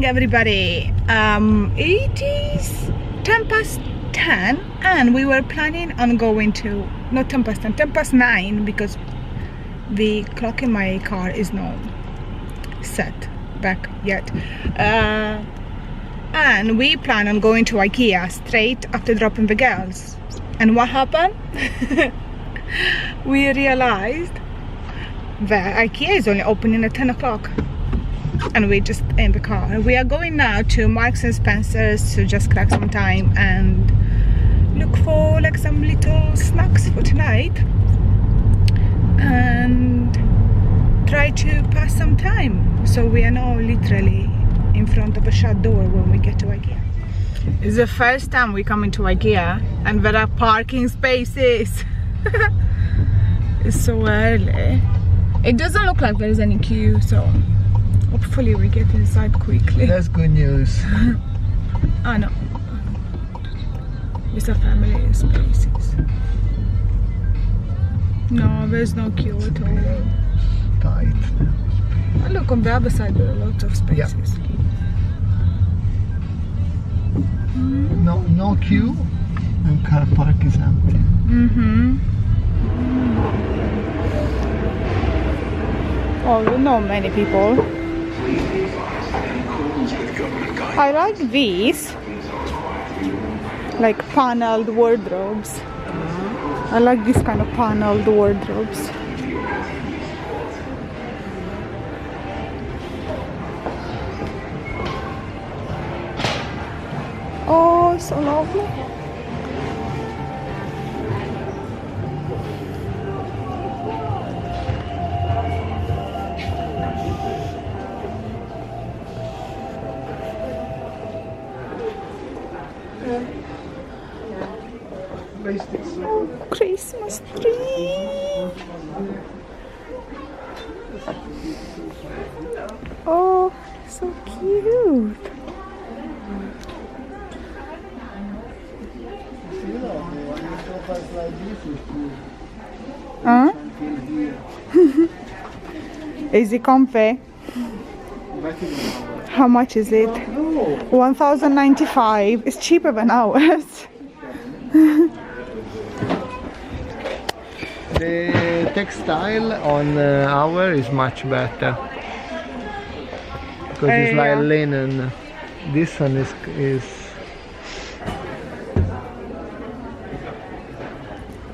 everybody. It is 10 past 10 and we were planning on going to, not 10 past 10, 10 past 9 because the clock in my car is not set back yet. And we plan on going to Ikea straight after dropping the girls. And what happened? We realized that Ikea is only opening at 10 o'clock. And we just in the car. We are going now to Marks and Spencer's to just crack some time and look for like some little snacks for tonight and try to pass some time. So we are now literally in front of a shut door when we get to Ikea. It's the first time we come into Ikea and there are parking spaces. It's so early. It doesn't look like there's any queue, so hopefully we get inside quickly. That's good news. Ah no, it's a family spaces. No, there's no queue at all. Tight. And look on the other side, there are lots of spaces. Yeah. No queue, and car park is empty. Oh, not many people. I like these, like paneled wardrobes. I like this kind of paneled wardrobes. Oh, so lovely. Oh, Christmas tree. Oh, so cute. Huh? Is it comfy? How much is it? 1,095. It's cheaper than ours. The textile on our is much better because it's like Yeah. linen. This one is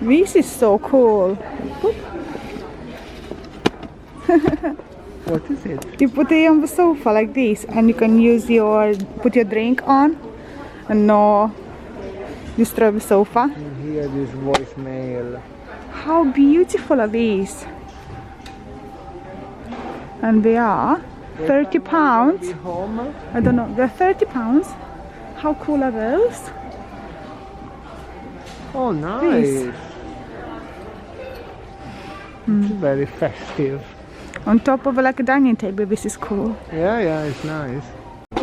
This is so cool. what is it? You put it on the sofa like this and you can put your drink on and no destroy the sofa. And here this voicemail. How beautiful are these? And they are 30 pounds. Be home. I don't know, they're 30 pounds. How cool are those? Oh, nice. This. It's very festive. On top of like a dining table, this is cool. Yeah, it's nice.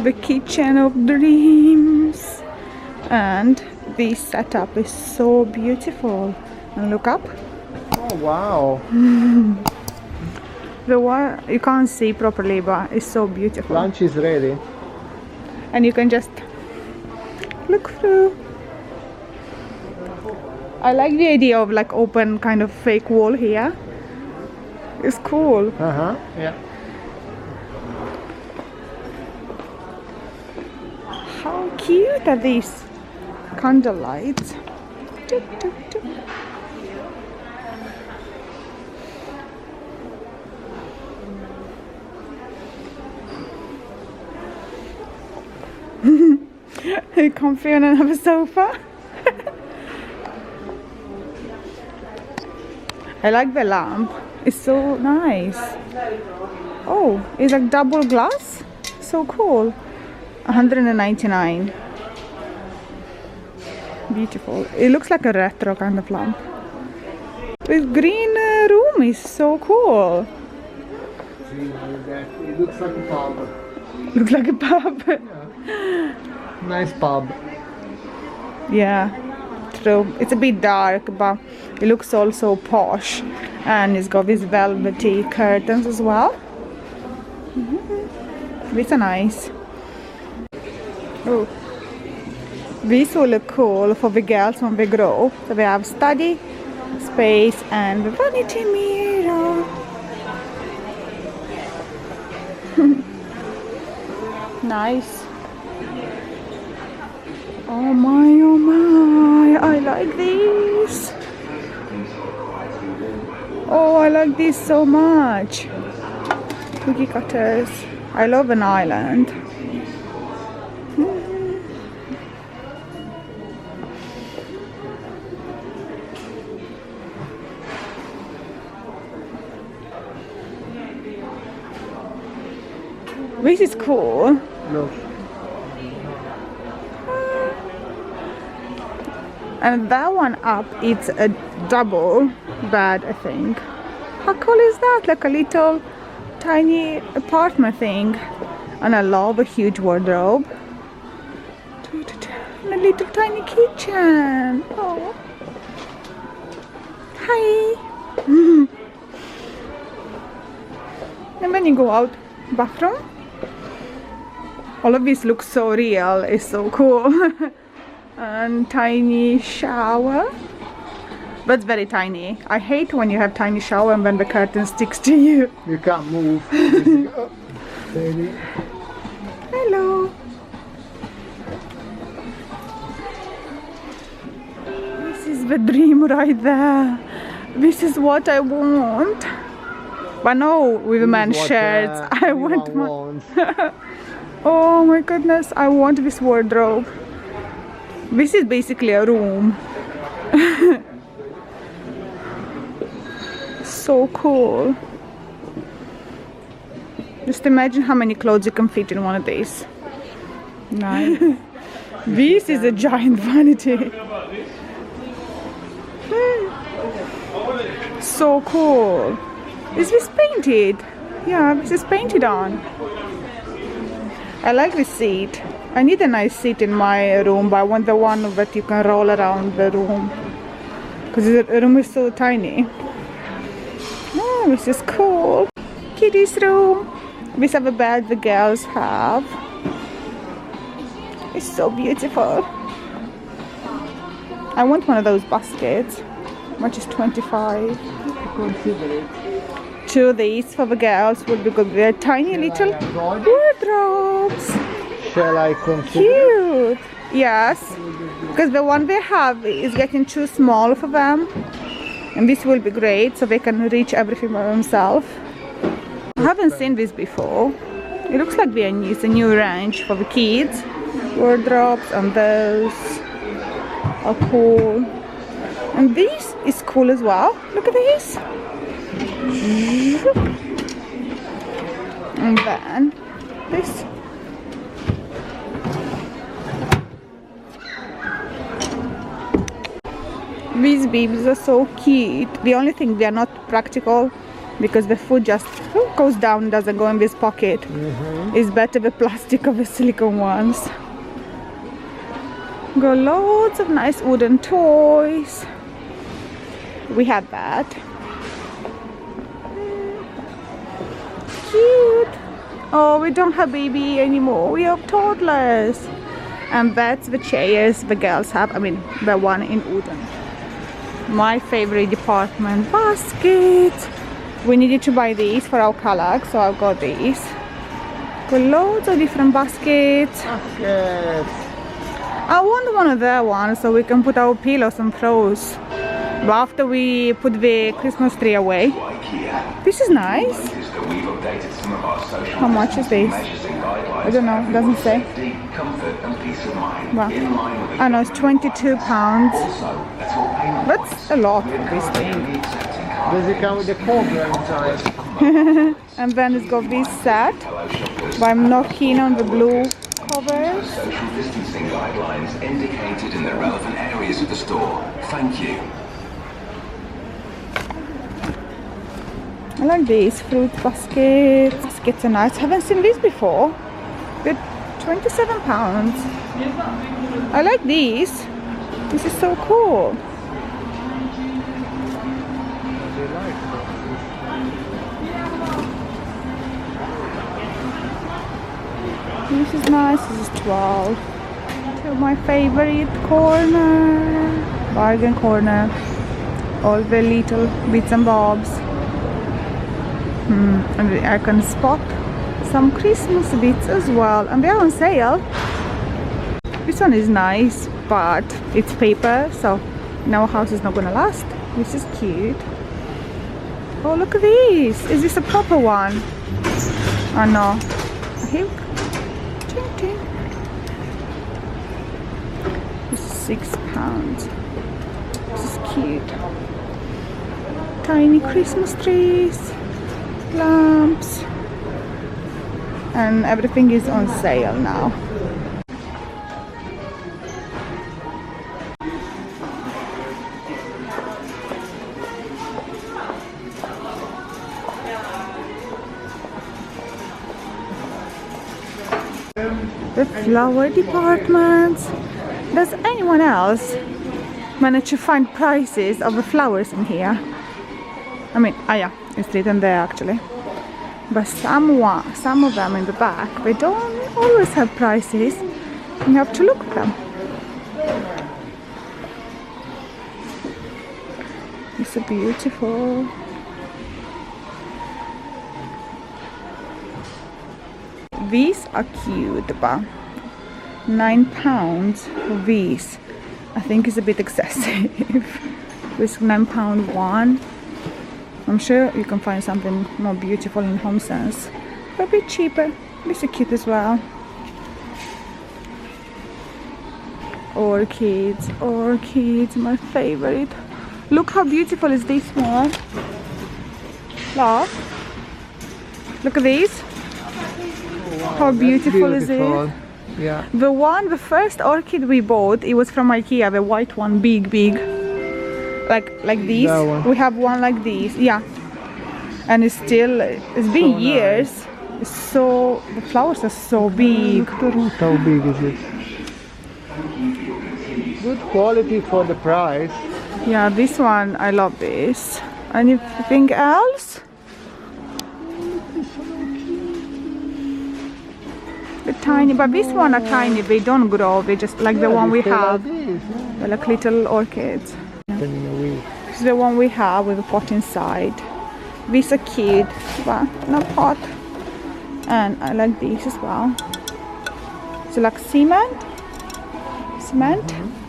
The kitchen of dreams. And this setup is so beautiful. And look up. Oh, wow. The one you can't see properly, but it's so beautiful. Lunch is ready. And you can just look through. I like the idea of like open kind of fake wall here. It's cool. Yeah. How cute are these candlelights? Comfy on another sofa. I like the lamp. It's so nice. Oh, it's like double glass. So cool. 199. Beautiful. It looks like a retro kind of lamp. This green room is so cool. It looks like a pub. Looks like a pub. Yeah. Nice pub. Yeah, true. It's a bit dark, but it looks also posh. And it's got these velvety curtains as well. These are nice. Oh. This will look cool for the girls when they grow. So we have study space and the vanity mirror. Nice. Oh my, I like this. Oh, I like this so much. Cookie cutters. I love an island. This is cool. No. And that one up, it's a double bed, I think. How cool is that? Like a little tiny apartment thing. And I love a huge wardrobe. And a little tiny kitchen. Oh. Hi. And when you go out, bathroom. All of this looks so real. It's so cool. And tiny shower. That's very tiny. I hate when you have tiny shower and when the curtain sticks to you. You can't move. Baby. Hello. This is the dream right there. This is what I want. But no, with men's shirts. I want my... Oh my goodness, I want this wardrobe. This is basically a room. So cool. Just imagine how many clothes you can fit in one of these. Nice. This is a giant vanity. So cool. Is this painted? Yeah, this is painted on. I like this seat. I need a nice seat in my room, but I want the one that you can roll around the room. Because the room is so tiny. Oh, this is cool. Kitty's room. This is the bed the girls have. It's so beautiful. I want one of those baskets, which is 25. Two of these for the girls would be good. They're tiny little wardrobes. Shall I consider? Cute. Yes, because the one they have is getting too small for them, and this will be great so they can reach everything by themselves. I haven't seen this before. It looks like it's a new range for the kids. Wardrobes, and those are cool. And this is cool as well. Look at this. And then this. These babies are so cute. The only thing, they are not practical because the food just goes down and doesn't go in this pocket. It's better the plastic or the silicone ones. Got loads of nice wooden toys. We had that. Cute. Oh, we don't have baby anymore. We have toddlers. And that's the chairs the girls have. I mean, the one in Uden. My favorite department, baskets. We needed to buy these for our kayak, so I've got these. Got loads of different baskets. I want one of their ones so we can put our pillows and throws. But after we put the Christmas tree away. This is nice. How much is this? I don't know, it doesn't say. Well, I know it's £22. That's a lot for this thing. Does it come with the cover inside? And then it's got this set. But I'm not keen on the blue covers. Social distancing guidelines indicated in the relevant areas of the store. Thank you. I like these fruit baskets. Baskets are nice. Haven't seen these before. They're £27. I like these. This is so cool. This is nice. This is 12. to my favorite corner, bargain corner. All the little bits and bobs. And I can spot some Christmas bits as well, and they're on sale. This one is nice, but it's paper, so in our house is not gonna last. This is cute. Oh, look at this. Is this a proper one? Oh no. I think. Ting, ting. This is £6. This is cute. Tiny Christmas trees, lamps, and everything is on sale now. The flower departments. Does anyone else manage to find prices of the flowers in here? I mean, yeah, it's written there actually. But some of them in the back, they don't always have prices. You have to look at them. It's so beautiful. These are cute, but £9 for these I think is a bit excessive. With £9 one. I'm sure you can find something more beautiful in Home Sense, but a bit cheaper. These are cute as well. Orchids, my favorite. Look how beautiful is this one. Love. Look at these. How beautiful is it? Yeah. The first orchid we bought, it was from Ikea, the white one, big. Like these. We have one like these, yeah. And it's been so years. Nice. It's so, the flowers are so big. Look at the root, how big is it? Good quality for the price. Yeah, this one, I love this. Anything else? The tiny, but this one are tiny, they don't grow, they just like the one we have. They're like little orchids. This is the one we have with a pot inside. These are cute, but not pot. And I like these as well. So like cement,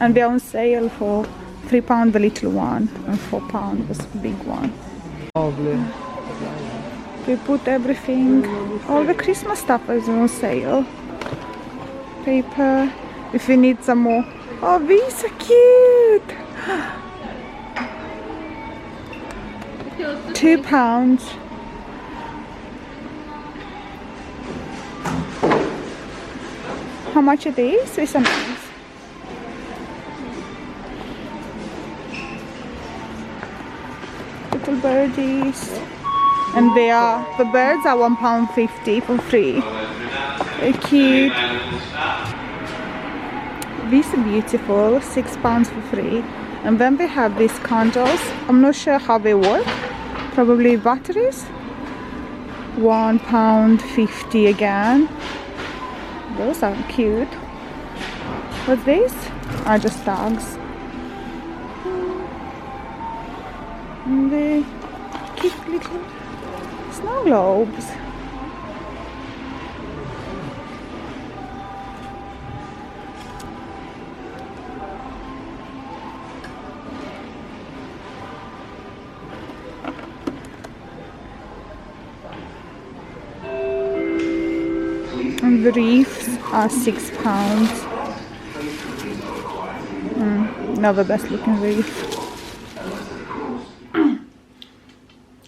and they're on sale for £3 the little one and £4 the big one. Lovely. We put everything, all the Christmas stuff is on sale. Paper, if you need some more. Oh, these are cute. £2. How much are these? These are nice. Little birdies. And the birds are £1.50 for free. They're cute. These are beautiful, £6 for free. And then they have these candles. I'm not sure how they work. Probably batteries. £1.50 again. Those are cute. What's this? Are just tags. And they cute little snow globes. And the wreaths are £6. Not the best looking wreath.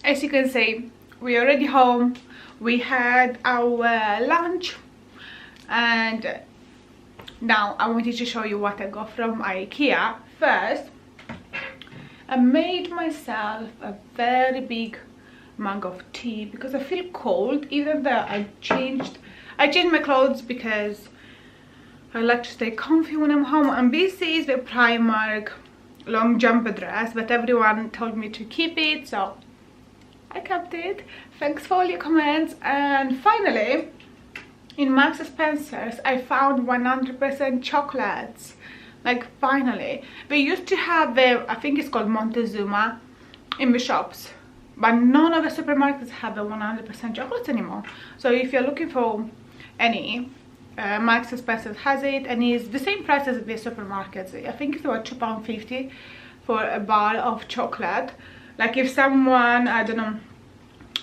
As you can see, we're already home. We had our lunch, and now I wanted to show you what I got from Ikea. First, I made myself a very big mug of tea because I feel cold, even though I changed my clothes because I like to stay comfy when I'm home. And this is the Primark long jumper dress, but everyone told me to keep it, so I kept it. Thanks for all your comments. And finally, in Marks and Spencer's I found 100% chocolates. Like finally. We used to have I think it's called Montezuma in the shops, but none of the supermarkets have the 100% chocolates anymore. So if you're looking for any, Marks and Spencer has it, and it's the same price as the supermarkets. I think it's about £2.50 for a bar of chocolate. Like if someone, I don't know,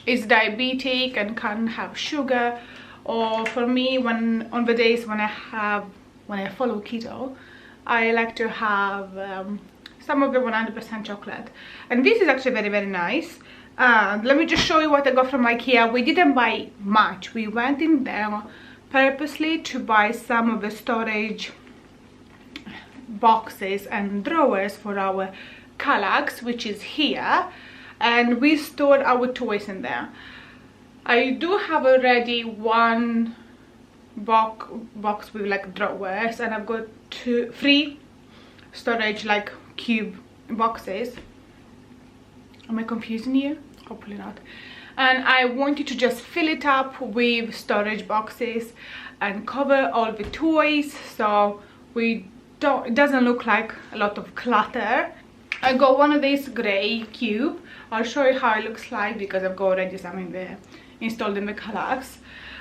is diabetic and can't have sugar, or for me, when on the days when I follow keto, I like to have some of the 100% chocolate. And this is actually very, very nice. Let me just show you what I got from Ikea. We didn't buy much. We went in there purposely to buy some of the storage boxes and drawers for our Kallax, which is here, and we stored our toys in there. I do have already one box with like drawers, and I've got 3 storage like cube boxes. Am I confusing you? Hopefully not. And I wanted to just fill it up with storage boxes and cover all the toys, so it doesn't look like a lot of clutter. I got one of these grey cube. I'll show you how it looks like because I've got already some in there installed in the Kallax.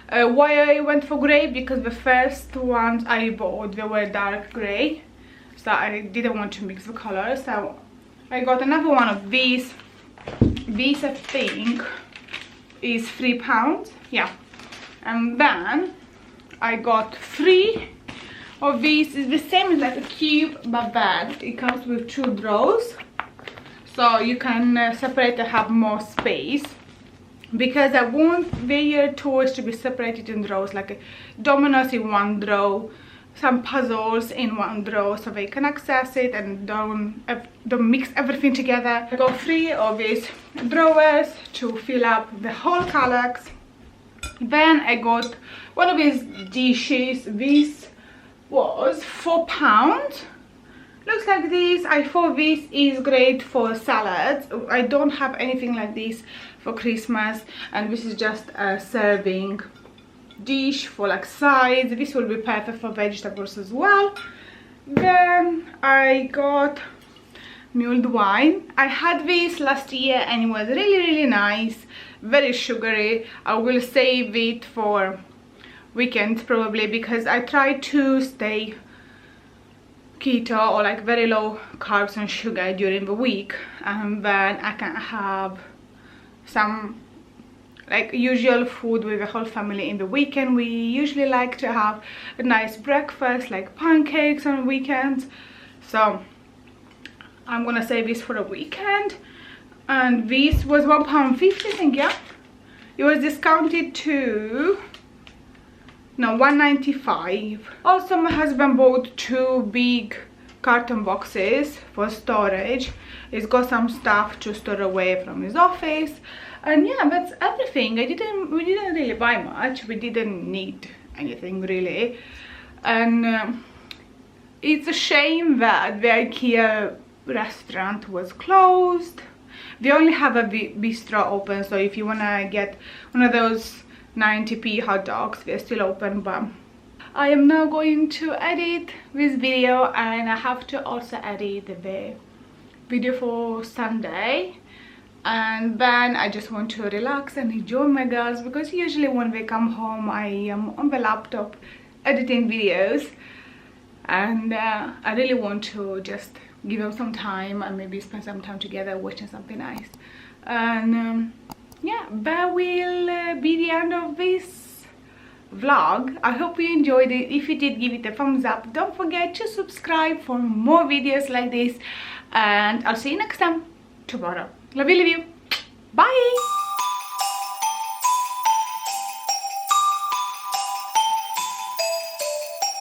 Why I went for grey? Because the first ones I bought, they were dark grey, so I didn't want to mix the colors. So I got another one of these. These I think is £3, yeah. And then I got 3 of these. It's the same as like a cube, but bad. It comes with 2 drawers, so you can separate and have more space. Because I want their toys to be separated in drawers, like dominoes in one drawer, some puzzles in one drawer, so they can access it and don't mix everything together. I got 3 of these drawers to fill up the whole Kallax. Then I got one of these dishes. This was £4. Looks like this. I thought this is great for salads. I don't have anything like this for Christmas, and this is just a serving dish for like sides. This will be perfect for vegetables as well. Then I got mulled wine. I had this last year and it was really nice, very sugary. I will save it for weekends probably, because I try to stay keto or like very low carbs and sugar during the week, and then I can have some like usual food with the whole family in the weekend. We usually like to have a nice breakfast like pancakes on weekends, so I'm gonna save this for a weekend. And this was £1.50 I think, yeah. It was discounted to £1.95. Also my husband bought 2 big carton boxes for storage. He's got some stuff to store away from his office, and yeah, that's everything. We didn't really buy much. We didn't need anything really, and it's a shame that the Ikea restaurant was closed. They only have a bistro open, so if you wanna get one of those 90p hot dogs, they're still open. But I am now going to edit this video, and I have to also edit the video for Sunday, and then I just want to relax and enjoy my girls, because usually when they come home I am on the laptop editing videos, and I really want to just give them some time and maybe spend some time together watching something nice. And yeah, that will be the end of this vlog. I hope you enjoyed it. If you did, give it a thumbs up. Don't forget to subscribe for more videos like this, and I'll see you next time tomorrow. Love you. Bye.